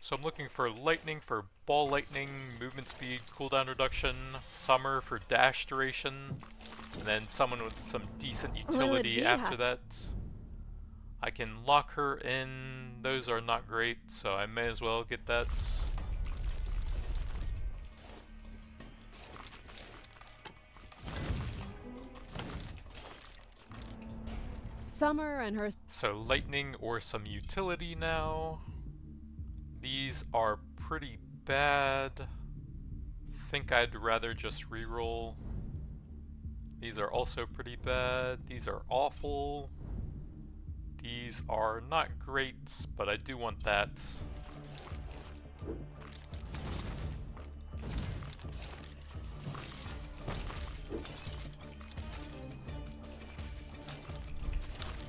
So I'm looking for lightning for ball lightning, movement speed, cooldown reduction, summer for dash duration, and then someone with some decent utility after that. I can lock her in. Those are not great, so I may as well get that. Summer and her... So lightning or some utility now. These are pretty bad. Think I'd rather just reroll. These are also pretty bad. These are awful. These are not great, but I do want that.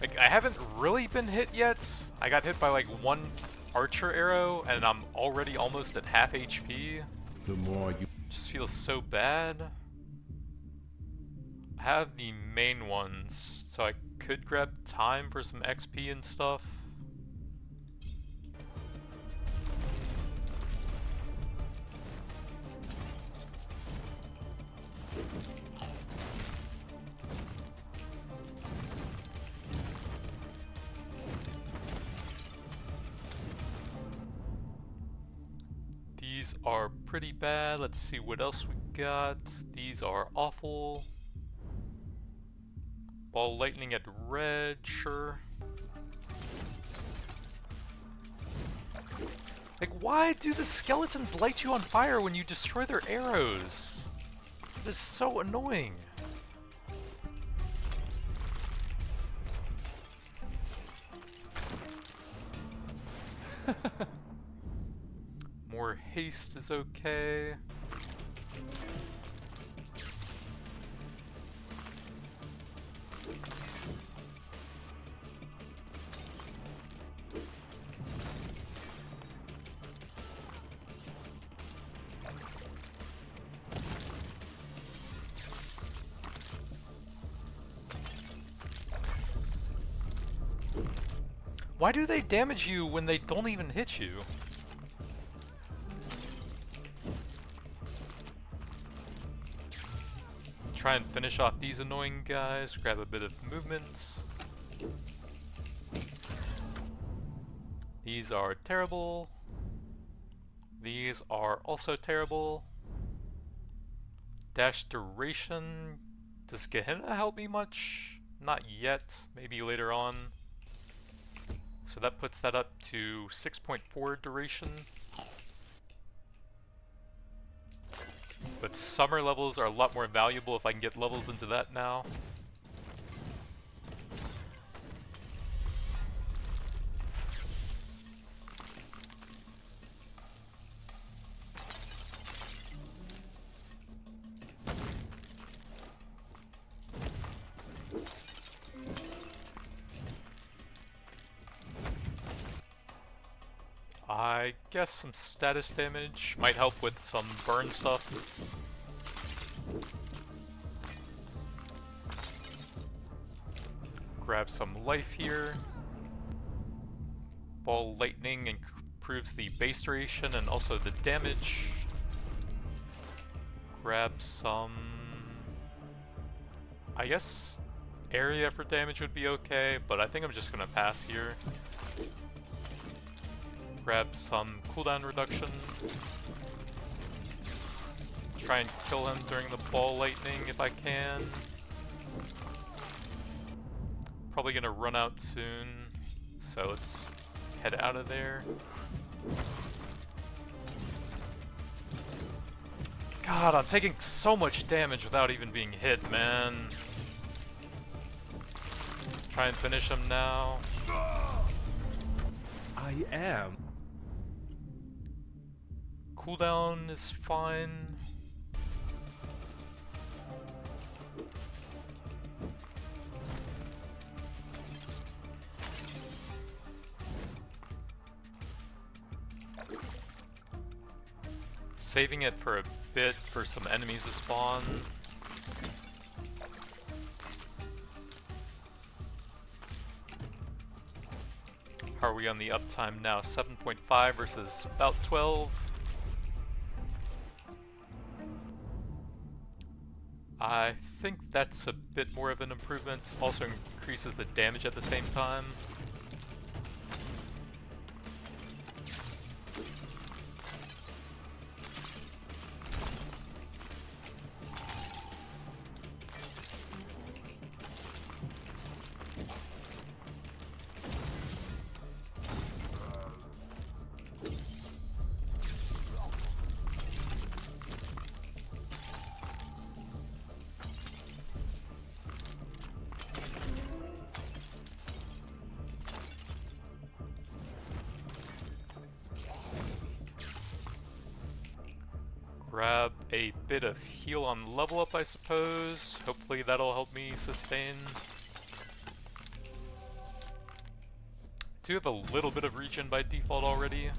Like, I haven't really been hit yet. I got hit by like one archer arrow, and I'm already almost at half HP. The more you... Just feels so bad. I have the main ones, so I could grab time for some XP and stuff. These are pretty bad. Let's see what else we got. These are awful. Ball lightning at red, sure. Like, why do the skeletons light you on fire when you destroy their arrows? It is so annoying. More haste is okay. Why do they damage you when they don't even hit you? Try and finish off these annoying guys, grab a bit of movement. These are terrible. These are also terrible. Dash duration. Does Gehenna help me much? Not yet, maybe later on. So that puts that up to 6.4 duration. But summer levels are a lot more valuable if I can get levels into that now. I guess some status damage might help with some burn stuff. Grab some life here. Ball lightning improves the base duration and also the damage. Grab some... I guess area for damage would be okay, but I think I'm just gonna pass here. Grab some cooldown reduction. Try and kill him during the ball lightning if I can. Probably gonna run out soon, so let's head out of there. God, I'm taking so much damage without even being hit, man. Try and finish him now. I am. Cooldown is fine. Saving it for a bit for some enemies to spawn. How are we on the uptime now? 7.5 versus about 12. I think that's a bit more of an improvement. Also increases the damage at the same time. Grab a bit of heal on level up, I suppose. Hopefully that'll help me sustain. Do have a little bit of regen by default already.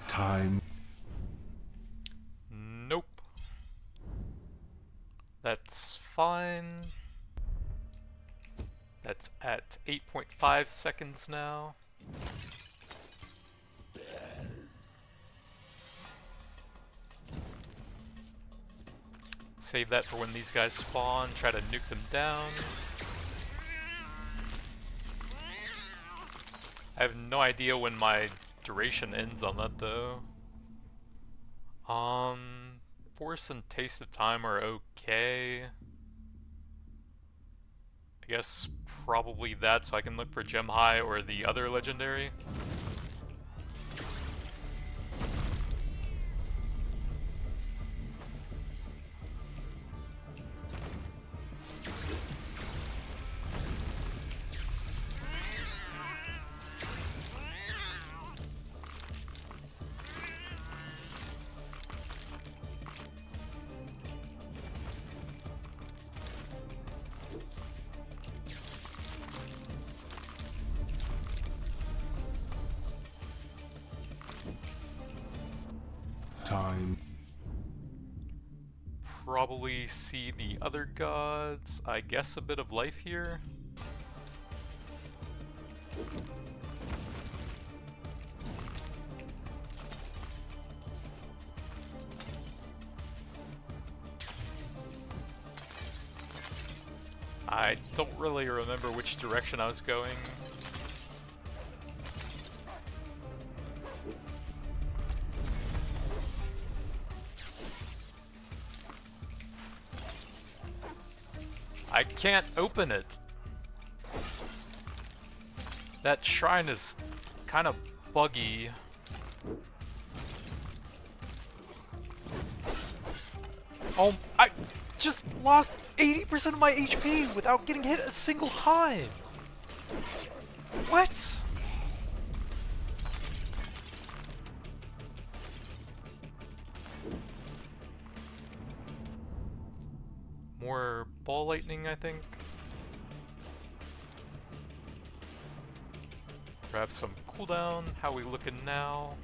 Time. Nope. That's fine. That's at 8.5 seconds now. Save that for when these guys spawn, try to nuke them down. I have no idea when my duration ends on that though. Force and Taste of Time are okay. I guess probably that, so I can look for Gem High or the other legendary. Time. Probably see the other gods. I guess a bit of life here. I don't really remember which direction I was going. I can't open it. That shrine is kind of buggy. Oh, I just lost 80% of my HP without getting hit a single time. What? More ball lightning, I think. Grab some cooldown. How we looking now?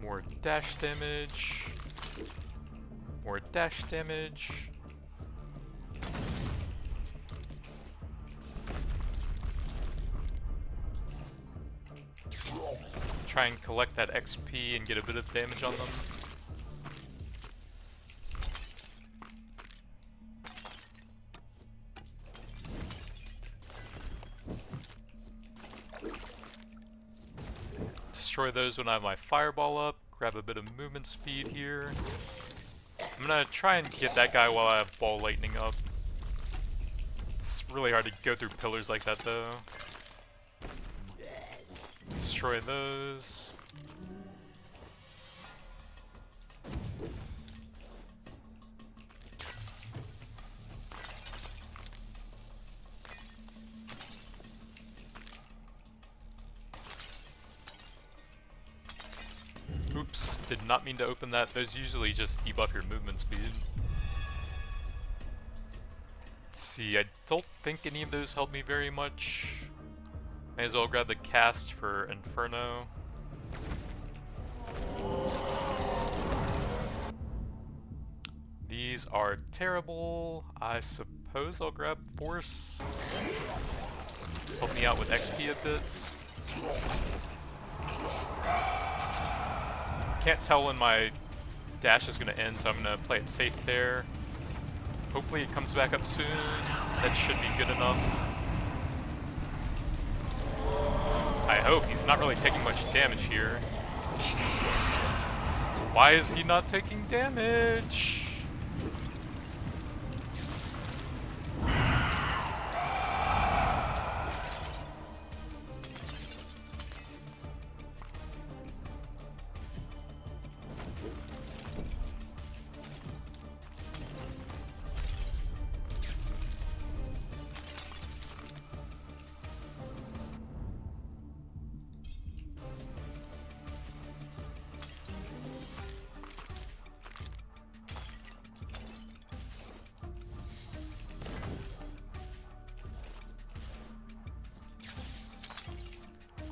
More dash damage. More dash damage. Try and collect that XP and get a bit of damage on them. Destroy those when I have my fireball up. Grab a bit of movement speed here. I'm gonna try and get that guy while I have ball lightning up. It's really hard to go through pillars like that though. Destroy those. Oops, did not mean to open that. Those usually just debuff your movement speed. Let's see, I don't think any of those help me very much. May as well grab the cast for Inferno. These are terrible. I suppose I'll grab Force. Help me out with XP a bit. Can't tell when my dash is going to end, so I'm going to play it safe there. Hopefully it comes back up soon. That should be good enough. I hope. He's not really taking much damage here. Why is he not taking damage?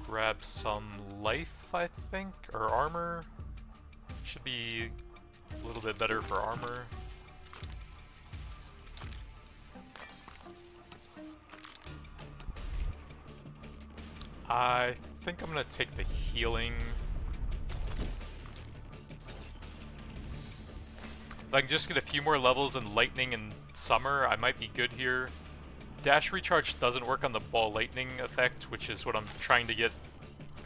Grab some life, I think, or armor. Should be a little bit better for armor. I think I'm gonna take the healing. If I can just get a few more levels in lightning and summer, I might be good here. Dash recharge doesn't work on the ball lightning effect, which is what I'm trying to get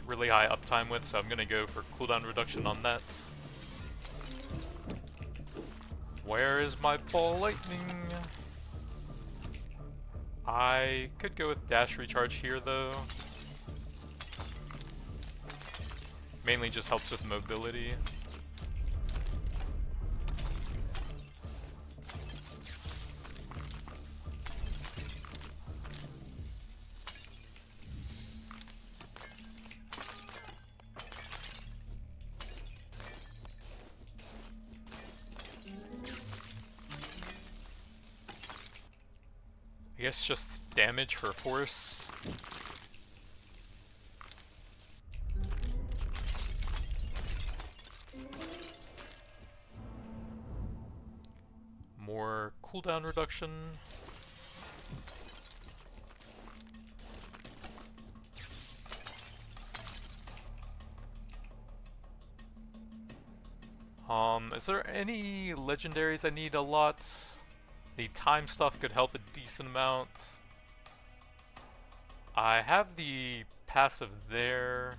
really high uptime with, so I'm gonna go for cooldown reduction on that. Where is my ball lightning? I could go with dash recharge here though. Mainly just helps with mobility. I guess just damage for force. More cooldown reduction. Is there any legendaries I need a lot? The time stuff could help a decent amount. I have the passive there.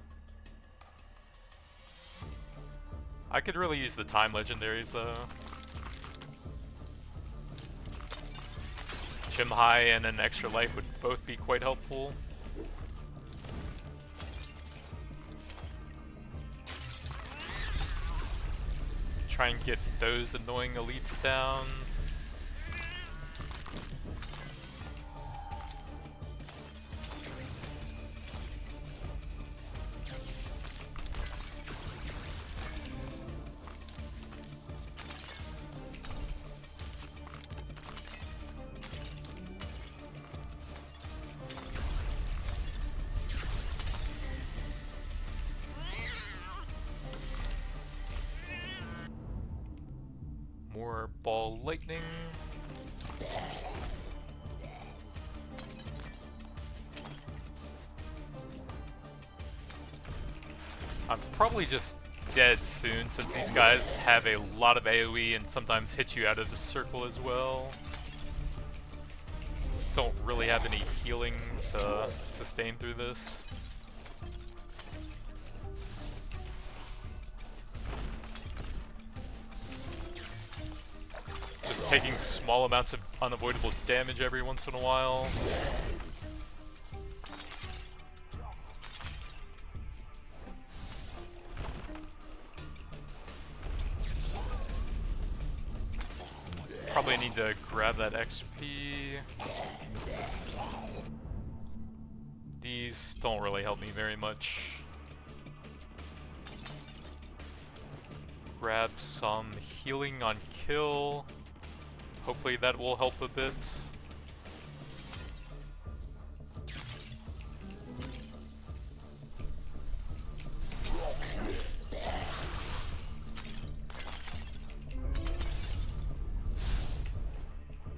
I could really use the time legendaries though. Gym High and an extra life would both be quite helpful. Try and get those annoying elites down. More ball lightning. I'm probably just dead soon since these guys have a lot of AoE and sometimes hit you out of the circle as well. Don't really have any healing to sustain through this. Just taking small amounts of unavoidable damage every once in a while. Probably need to grab that XP. These don't really help me very much. Grab some healing on kill. Hopefully that will help a bit.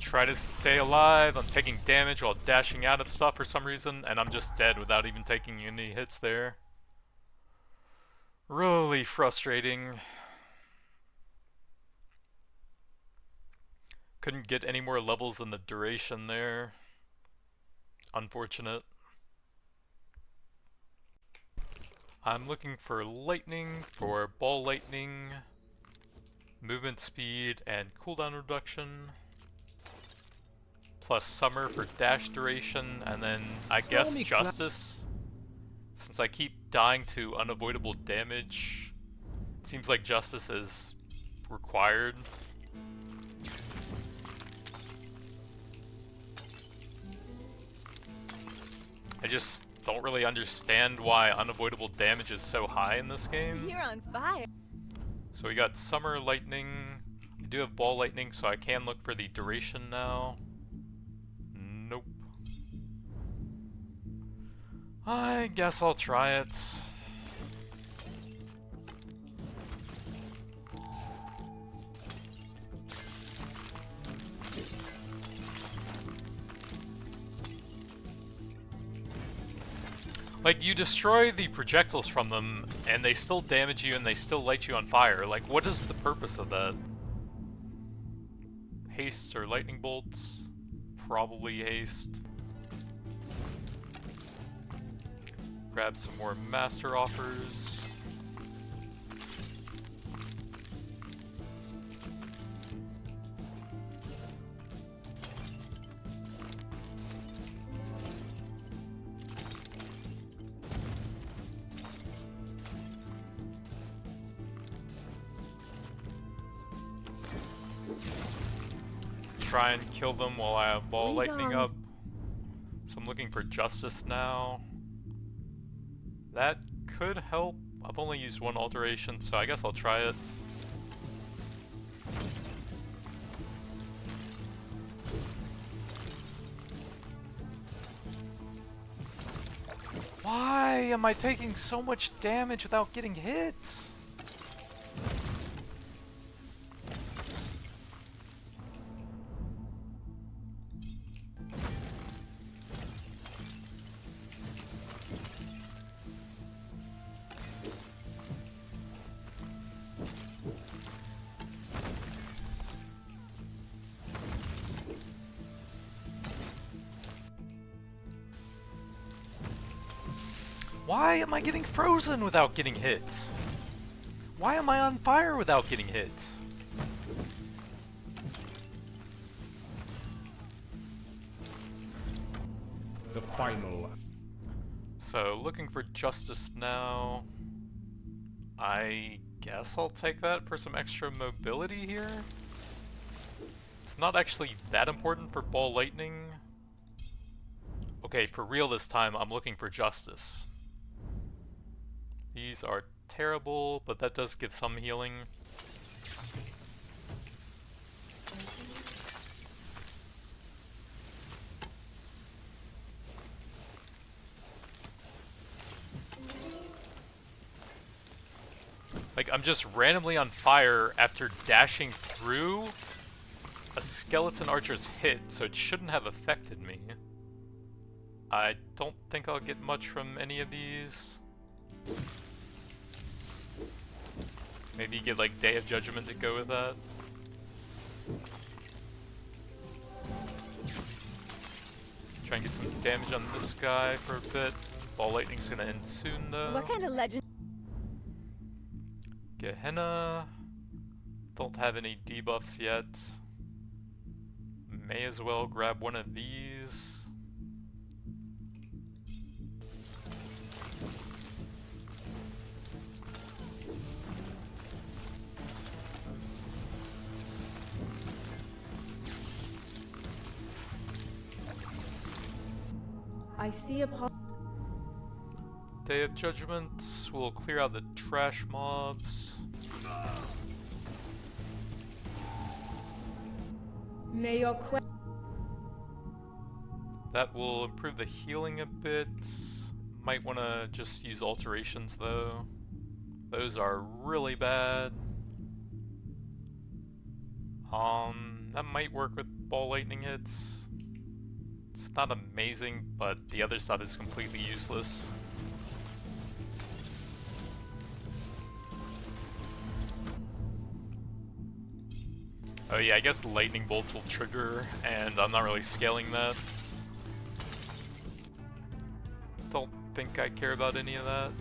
try to stay alive. I'm taking damage while dashing out of stuff for some reason, and I'm just dead without even taking any hits there. Really frustrating. Couldn't get any more levels in the duration there. Unfortunate. I'm looking for lightning, for ball lightning, movement speed, and cooldown reduction. Plus summer for dash duration, and then I guess justice. Since I keep dying to unavoidable damage, it seems like justice is required. I just don't really understand why unavoidable damage is so high in this game. You're on fire. So we got summer lightning. I do have ball lightning, so I can look for the duration now. Nope. I guess I'll try it. Like, you destroy the projectiles from them, and they still damage you and they still light you on fire. Like, what is the purpose of that? Haste or lightning bolts? Probably haste. Grab some more master offers. Try and kill them while I have ball lightning up. So I'm looking for justice now. That could help. I've only used one alteration, so I guess I'll try it. Why am I taking so much damage without getting hits? Why am I getting frozen without getting hit? Why am I on fire without getting hit? The final. So, looking for justice now. I guess I'll take that for some extra mobility here. It's not actually that important for ball lightning. Okay, for real this time, I'm looking for justice. These are terrible, but that does give some healing. Like, I'm just randomly on fire after dashing through a skeleton archer's hit, so it shouldn't have affected me. I don't think I'll get much from any of these. Maybe get like Day of Judgment to go with that. Try and get some damage on this guy for a bit. Ball lightning's gonna end soon though. What kind of legend? Gehenna. Don't have any debuffs yet. May as well grab one of these. I see a Day of Judgment will clear out the trash mobs. May your quest. That will improve the healing a bit. Might want to just use alterations though. Those are really bad. That might work with ball lightning hits. It's not amazing, but the other stuff is completely useless. Oh yeah, I guess lightning bolts will trigger, and I'm not really scaling that. Don't think I care about any of that.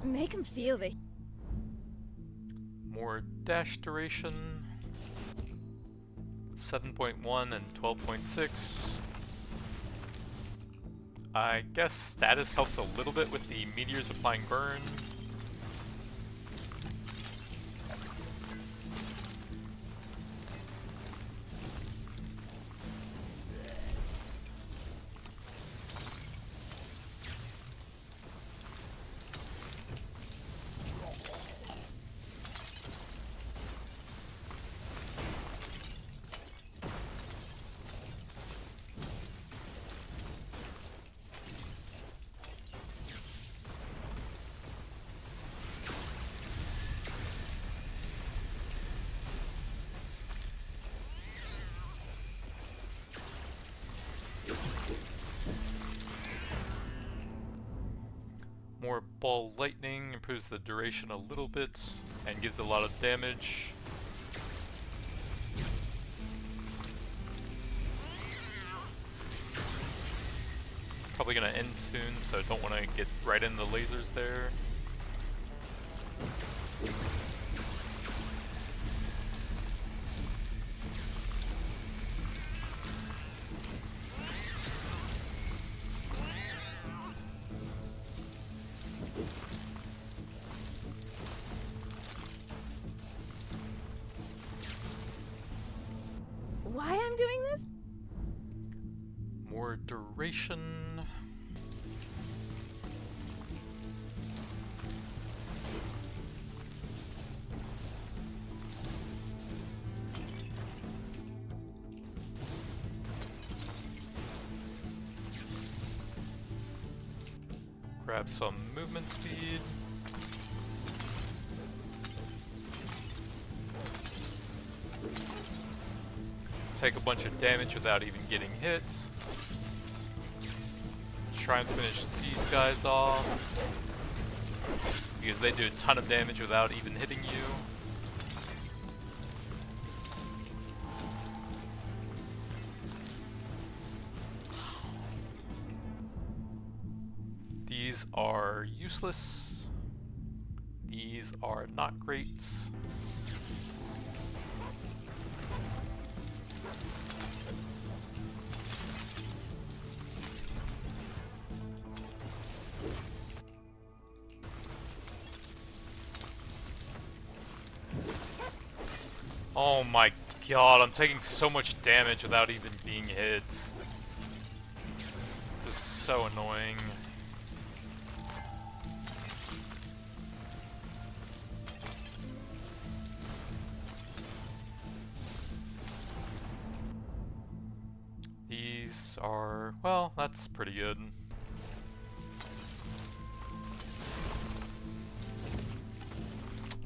Make him feel the. More dash duration. 7.1 and 12.6. I guess status helps a little bit with the meteors applying burn. More ball lightning improves the duration a little bit and gives a lot of damage. Probably gonna end soon, so don't want to get right in the lasers there. Why I'm doing this? More duration. Grab some movement speed. Take a bunch of damage without even getting hit. Try and finish these guys off, because they do a ton of damage without even hitting you. These are useless. These are not great. Oh my god, I'm taking so much damage without even being hit. This is so annoying. These are, well, that's pretty good.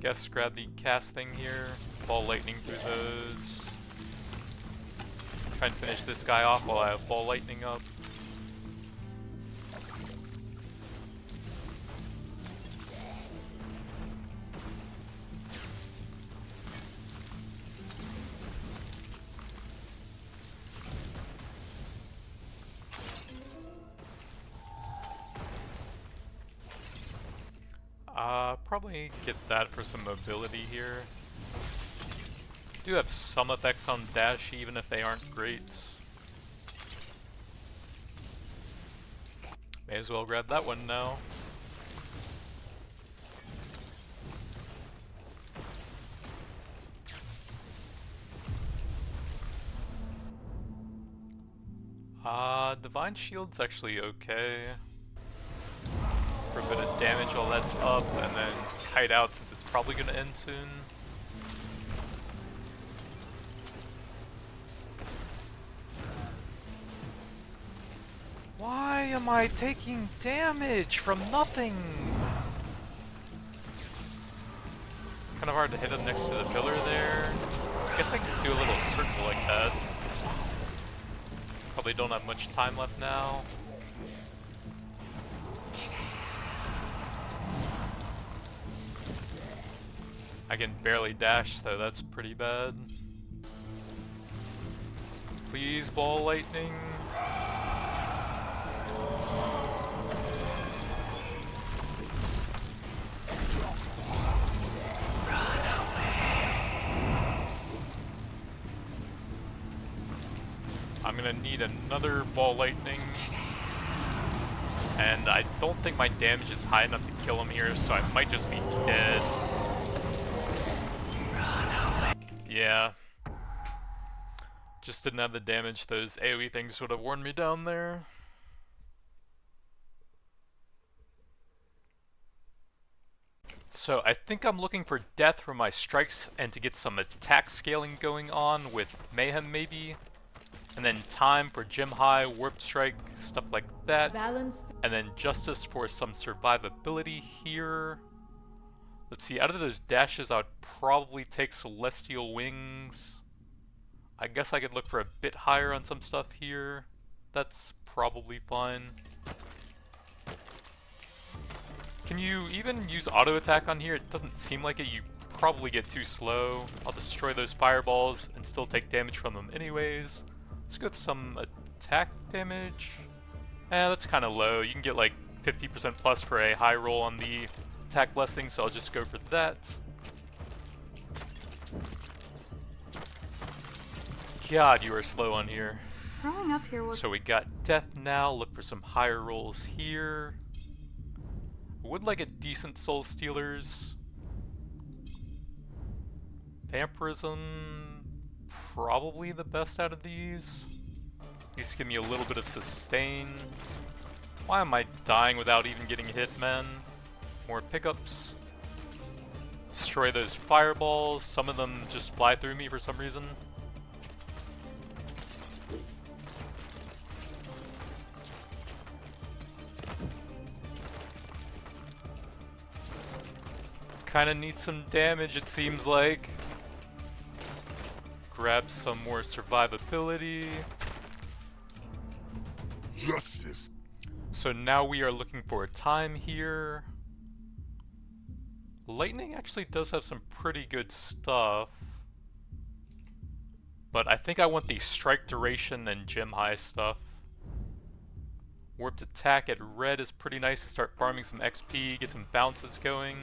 Guess grab the cast thing here, ball lightning through those. Try and finish this guy off while I have ball lightning up. Probably get that for some mobility here. Do have some effects on dash even if they aren't great. May as well grab that one now. Divine Shield's actually okay. For a bit of damage while that's up, and then kite out since it's probably gonna end soon. Why am I taking damage from nothing? Kind of hard to hit him next to the pillar there. I guess I could do a little circle like that. Probably don't have much time left now. I can barely dash, so that's pretty bad. Please, ball lightning. I'm gonna need another ball lightning. And I don't think my damage is high enough to kill him here, so I might just be dead. Yeah. Just didn't have the damage. Those AoE things would have worn me down there. So I think I'm looking for death for my strikes and to get some attack scaling going on with Mayhem maybe. And then time for Gem High, Warp Strike, stuff like that. Balance. And then Justice for some survivability here. Let's see, out of those dashes I would probably take Celestial Wings. I guess I could look for a bit higher on some stuff here. That's probably fine. Can you even use auto attack on here? It doesn't seem like it. You probably get too slow. I'll destroy those fireballs and still take damage from them anyways. Let's go with some attack damage. That's kind of low. You can get like 50% plus for a high roll on the attack blessing, so I'll just go for that. God, you are slow on here. Growing up here was. So we got death now. Look for some higher rolls here. Would like a decent Soul Stealers. Vampirism, probably the best out of these. These give me a little bit of sustain. Why am I dying without even getting hit, man? More pickups. Destroy those fireballs. Some of them just fly through me for some reason. Kinda need some damage, it seems like. Grab some more survivability. Justice. So now we are looking for a time here. Lightning actually does have some pretty good stuff. But I think I want the strike duration and gem high stuff. Warped attack at red is pretty nice to start farming some XP, get some bounces going.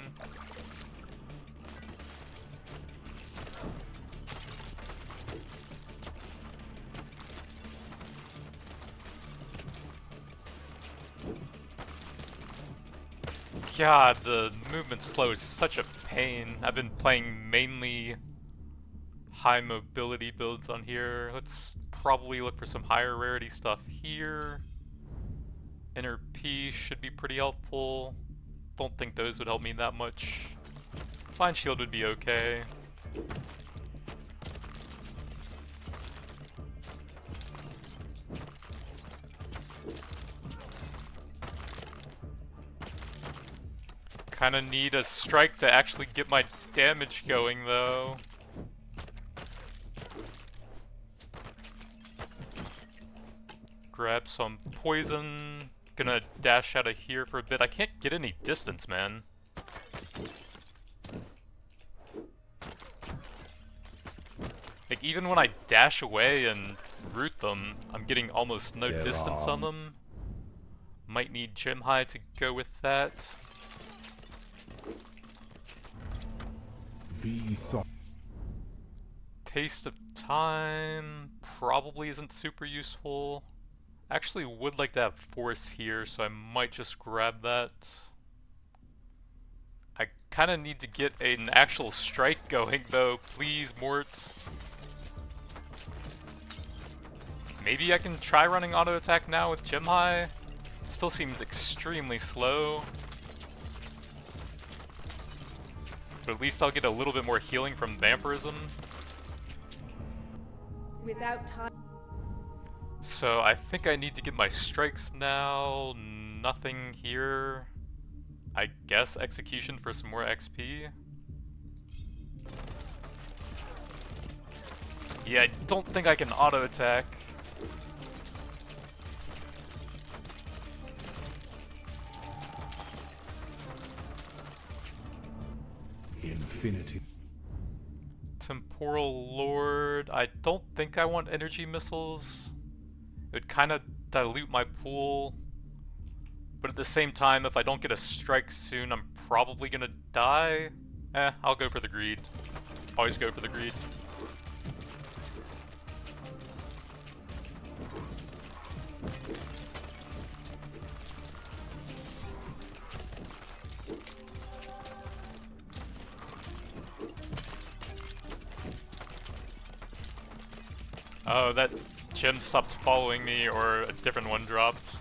God, the movement slow is such a pain. I've been playing mainly high mobility builds on here. Let's probably look for some higher rarity stuff here. Inner P should be pretty helpful. Don't think those would help me that much. Fine Shield would be okay. Kinda need a strike to actually get my damage going though. Grab some poison. Gonna dash out of here for a bit. I can't get any distance, man. Like, even when I dash away and root them, I'm getting almost no distance on them. Might need Gem High to go with that. Be soft. Taste of Time probably isn't super useful. Actually would like to have Force here, so I might just grab that. I kind of need to get an actual strike going though, please, Mort. Maybe I can try running auto attack now with gem high. Still seems extremely slow. But at least I'll get a little bit more healing from vampirism. Without time. So I think I need to get my strikes now. Nothing here. I guess execution for some more XP. Yeah, I don't think I can auto attack. Infinity. Temporal Lord. I don't think I want energy missiles. It would kind of dilute my pool. But at the same time, if I don't get a strike soon, I'm probably gonna die. I'll go for the greed. Always go for the greed. Oh, that gem stopped following me, or a different one dropped.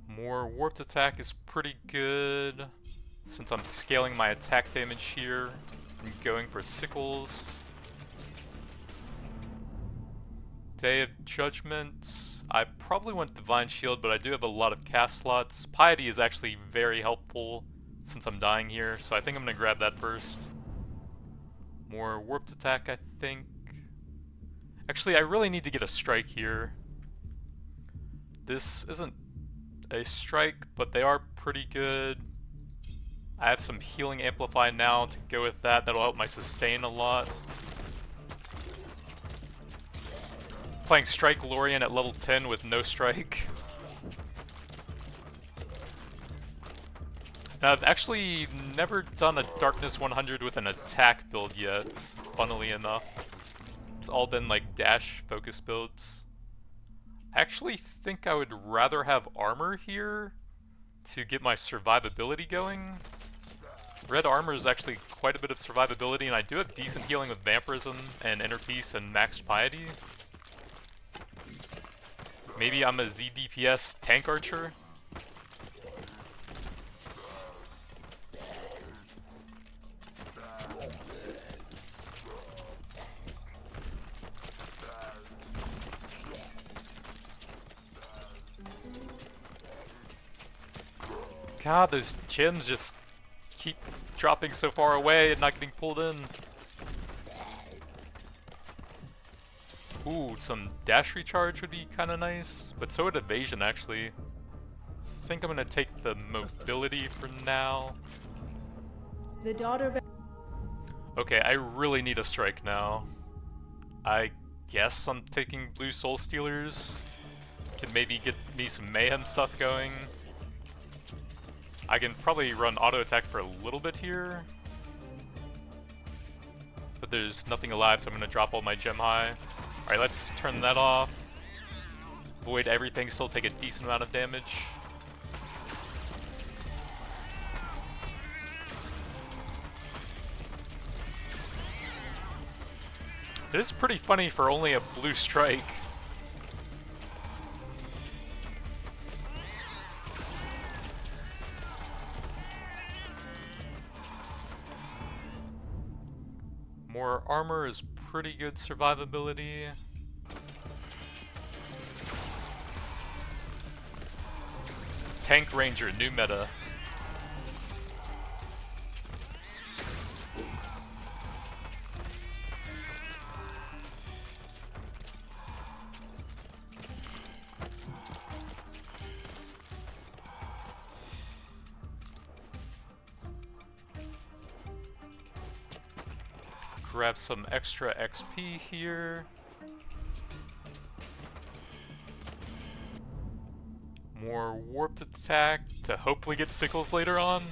More warped attack is pretty good, since I'm scaling my attack damage here. I'm going for sickles. Day of Judgment. I probably want Divine Shield, but I do have a lot of cast slots. Piety is actually very helpful since I'm dying here, so I think I'm gonna grab that first. More warped attack, I think. Actually, I really need to get a strike here. This isn't a strike, but they are pretty good. I have some healing amplify now to go with that. That'll help my sustain a lot. Playing Strike Lorien at level 10 with no strike. Now, I've actually never done a Darkness 100 with an attack build yet, funnily enough. It's all been like dash focus builds. I actually think I would rather have armor here to get my survivability going. Red armor is actually quite a bit of survivability, and I do have decent healing with vampirism and inner peace and maxed piety. Maybe I'm a ZDPS tank archer. God, those gems just keep dropping so far away and not getting pulled in. Ooh, some dash recharge would be kind of nice, but so would evasion actually. I think I'm gonna take the mobility for now. The daughter. Okay, I really need a strike now. I guess I'm taking blue soul stealers. Can maybe get me some mayhem stuff going. I can probably run auto attack for a little bit here. But there's nothing alive, so I'm gonna drop all my gem high. Alright, let's turn that off. Void everything, still take a decent amount of damage. It is pretty funny for only a blue strike. More armor is pretty good survivability. Tank Ranger, new meta. Grab some extra XP here. More warped attack to hopefully get sickles later on.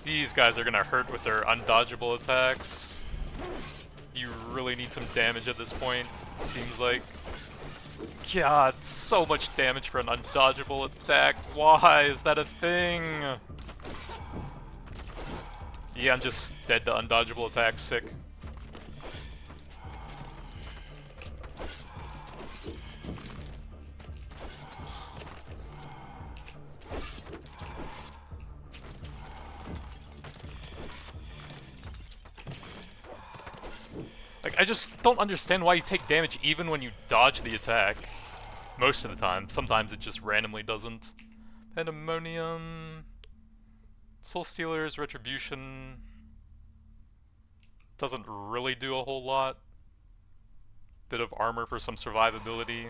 These guys are gonna hurt with their undodgeable attacks. You really need some damage at this point, it seems like. God, so much damage for an undodgeable attack. Why is that a thing? Yeah, I'm just dead to undodgeable attacks. Sick. Like, I just don't understand why you take damage even when you dodge the attack. Most of the time. Sometimes it just randomly doesn't. Pandemonium... Soul Stealer's Retribution... doesn't really do a whole lot. Bit of armor for some survivability.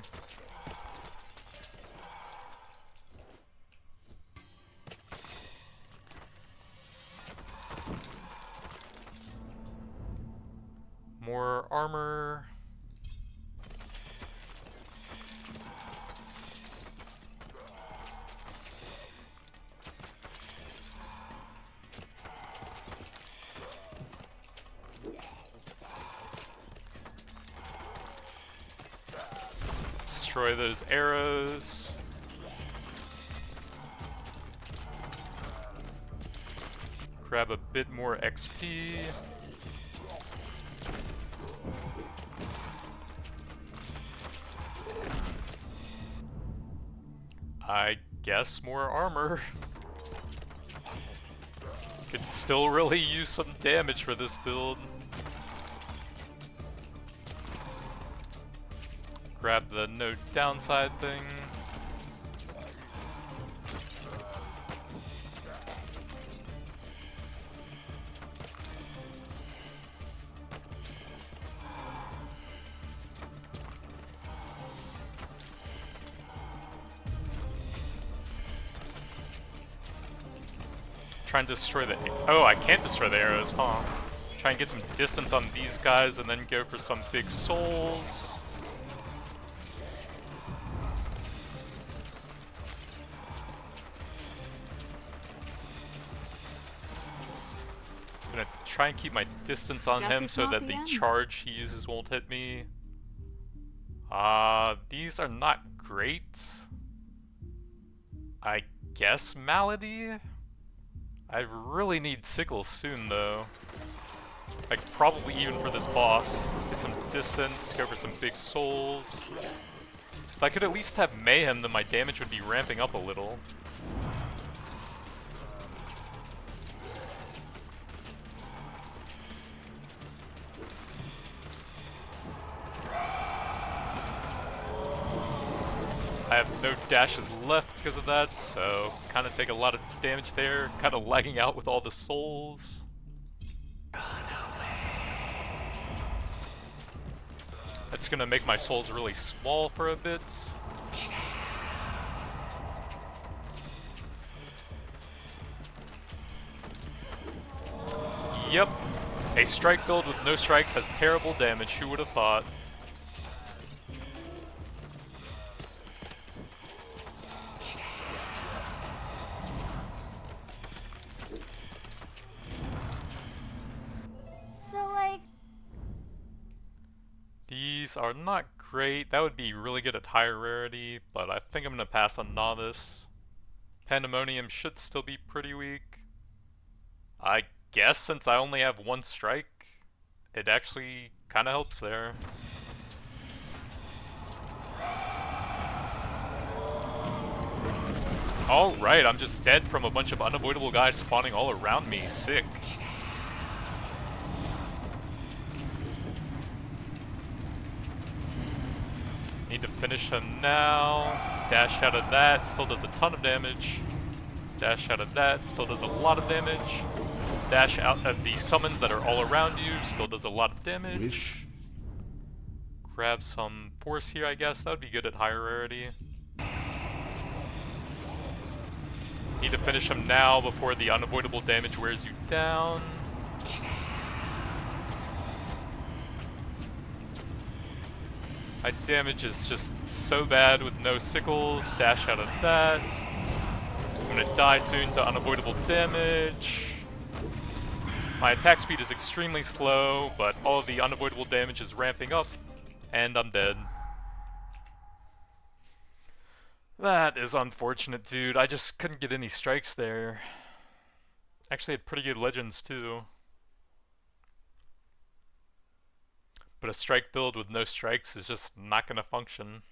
More armor. Destroy those arrows. Grab a bit more XP. I guess more armor. Could still really use some damage for this build. Grab the no downside thing. Try and destroy the... Oh, I can't destroy the arrows, huh? Try and get some distance on these guys and then go for some big souls. I'm gonna try and keep my distance on him so that the charge he uses won't hit me. These are not great. I guess Malady? I really need sickles soon, though. Like, probably even for this boss. Get some distance, go for some big souls. If I could at least have Mayhem, then my damage would be ramping up a little. I have no dashes left because of that, so kind of take a lot of damage there. Kind of lagging out with all the souls. That's gonna make my souls really small for a bit. Yep. A strike build with no strikes has terrible damage, who would have thought? These are not great. That would be really good at higher rarity, but I think I'm gonna pass on Novice. Pandemonium should still be pretty weak. I guess since I only have one strike, it actually kinda helps there. Alright, I'm just dead from a bunch of unavoidable guys spawning all around me. Sick. Need to finish him now. Dash out of that, still does a ton of damage. Dash out of that, still does a lot of damage. Dash out of the summons that are all around you, still does a lot of damage. Grab some force here, I guess. That would be good at higher rarity. Need to finish him now before the unavoidable damage wears you down. My damage is just so bad with no sickles. Dash out of that. I'm gonna die soon to unavoidable damage. My attack speed is extremely slow, but all of the unavoidable damage is ramping up, and I'm dead. That is unfortunate, dude. I just couldn't get any strikes there. Actually had pretty good legends, too. But a strike build with no strikes is just not gonna function.